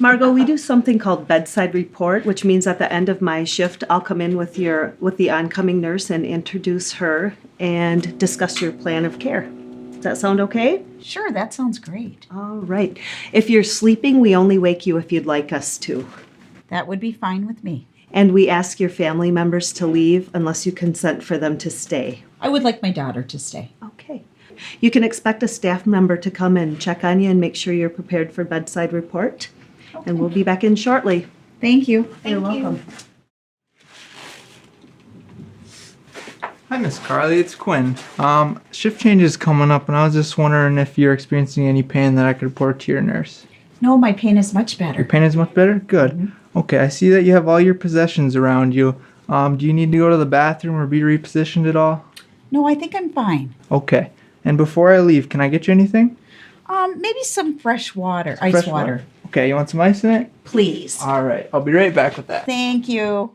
Margot, we do something called bedside report, which means at the end of my shift, I'll come in with the oncoming nurse and introduce her and discuss your plan of care. Does that sound okay? Sure, that sounds great. All right. If you're sleeping, we only wake you if you'd like us to. That would be fine with me. And we ask your family members to leave unless you consent for them to stay. I would like my daughter to stay. Okay. You can expect a staff member to come and check on you and make sure you're prepared for bedside report. Okay. And we'll be back in shortly. Thank you. You're welcome. Hi, Miss Carly. It's Quinn. Shift change is coming up, and I was just wondering if you're experiencing any pain that I could report to your nurse. No, my pain is much better. Your pain is much better? Good. Mm-hmm. Okay, I see that you have all your possessions around you. Do you need to go to the bathroom or be repositioned at all? No, I think I'm fine. Okay. And before I leave, can I get you anything? Maybe some fresh water, ice water. Okay, you want some ice in it? Please. All right, I'll be right back with that. Thank you.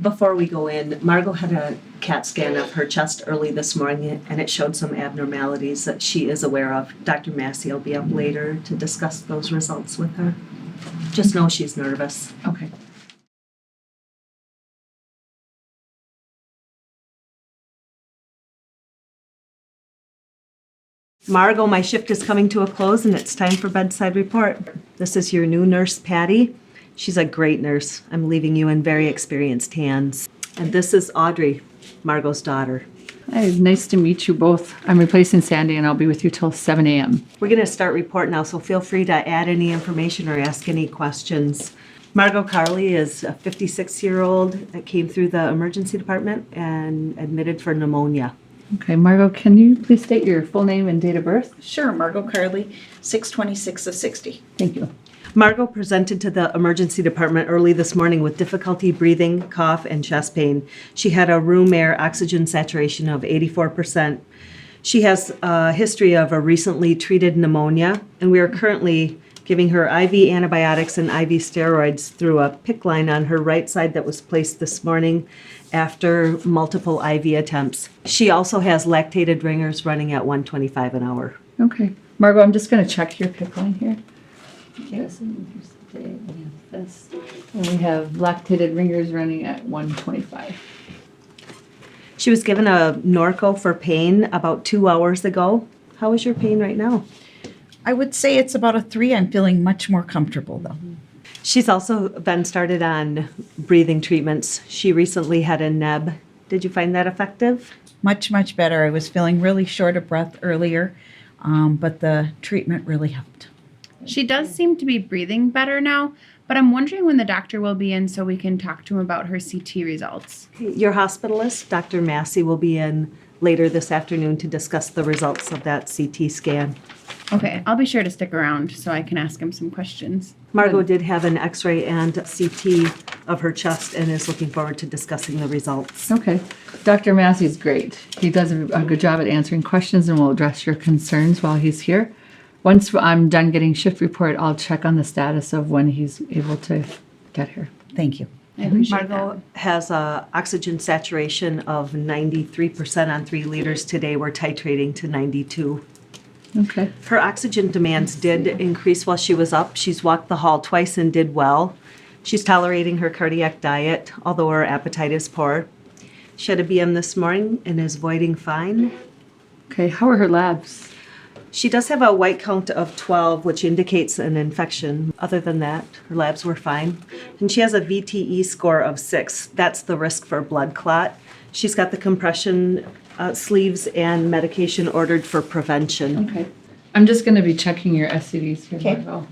Before we go in, Margot had a CAT scan of her chest early this morning, and it showed some abnormalities that she is aware of. Dr. Massey will be up later to discuss those results with her. Just know she's nervous. Okay. Margot, my shift is coming to a close and it's time for bedside report. This is your new nurse, Patty. She's a great nurse. I'm leaving you in very experienced hands. And this is Audrey, Margot's daughter. Hi, nice to meet you both. I'm replacing Sandy and I'll be with you till 7 a.m. We're going to start report now, so feel free to add any information or ask any questions. Margot Carly is a 56-year-old that came through the emergency department and admitted for pneumonia. Okay, Margot, can you please state your full name and date of birth? Sure, Margot Carly, 6/26 of 60. Thank you. Margot presented to the emergency department early this morning with difficulty breathing, cough, and chest pain. She had a room air oxygen saturation of 84%. She has a history of a recently treated pneumonia, and we are currently giving her IV antibiotics and IV steroids through a PICC line on her right side that was placed this morning after multiple IV attempts. She also has lactated ringers running at 125 an hour. Okay. Margot, I'm just going to check your PICC line here. Yes, and here's the date. We have this. And we have lactated ringers running at 125. She was given a Norco for pain about 2 hours ago. How is your pain right now? I would say it's about a 3. I'm feeling much more comfortable, though. She's also been started on breathing treatments. She recently had a neb. Did you find that effective? Much, much better. I was feeling really short of breath earlier, but the treatment really helped. She does seem to be breathing better now, but I'm wondering when the doctor will be in so we can talk to him about her CT results. Your hospitalist, Dr. Massey, will be in later this afternoon to discuss the results of that CT scan. Okay, I'll be sure to stick around so I can ask him some questions. Margot did have an x-ray and CT of her chest and is looking forward to discussing the results. Okay. Dr. Massey's great. He does a good job at answering questions and will address your concerns while he's here. Once I'm done getting shift report, I'll check on the status of when he's able to get here. Thank you. I appreciate Margot has a oxygen saturation of 93% on 3 liters. Today we're titrating to 92. Okay. Her oxygen demands did increase while she was up. She's walked the hall twice and did well. She's tolerating her cardiac diet, although her appetite is poor. She had a BM this morning and is voiding fine. Okay, how are her labs? She does have a white count of 12, which indicates an infection. Other than that, her labs were fine. And she has a VTE score of 6. That's the risk for blood clot. She's got the compression sleeves and medication ordered for prevention. Okay. I'm just going to be checking your SCDs here, Okay. Margot.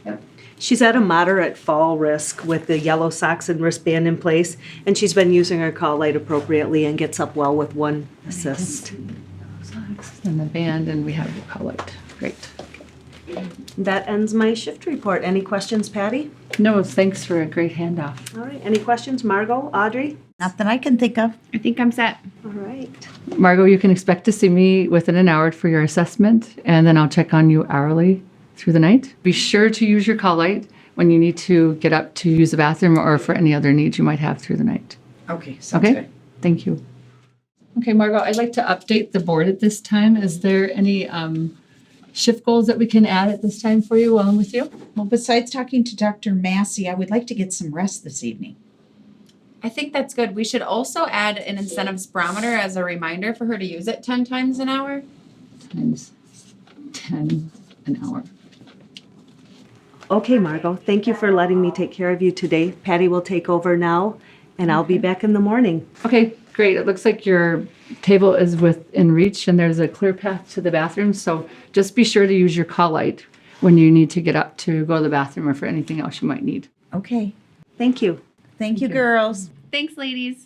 Yep. She's at a moderate fall risk with the yellow socks and wristband in place, and she's been using her call light appropriately and gets up well with one assist. And the band, and we have the palette. Great. That ends my shift report. Any questions, Patty? No, thanks for a great handoff. All right. Any questions, Margot, Audrey? Not that I can think of. I think I'm set. All right. Margot, you can expect to see me within an hour for your assessment, and then I'll check on you hourly through the night. Be sure to use your call light when you need to get up to use the bathroom or for any other needs you might have through the night. Okay, sounds Okay? good. Thank you. Okay, Margot, I'd like to update the board at this time. Is there any shift goals that we can add at this time for you while I'm with you? Well, besides talking to Dr. Massey, I would like to get some rest this evening. I think that's good. We should also add an incentives barometer as a reminder for her to use it 10 times an hour. Times 10 an hour. Okay, Margot, thank you for letting me take care of you today. Patty will take over now, and I'll be back in the morning. Okay, great. It looks like your table is within reach and there's a clear path to the bathroom. So just be sure to use your call light when you need to get up to go to the bathroom or for anything else you might need. Okay. Thank you. Thank you, girls. Thanks, ladies.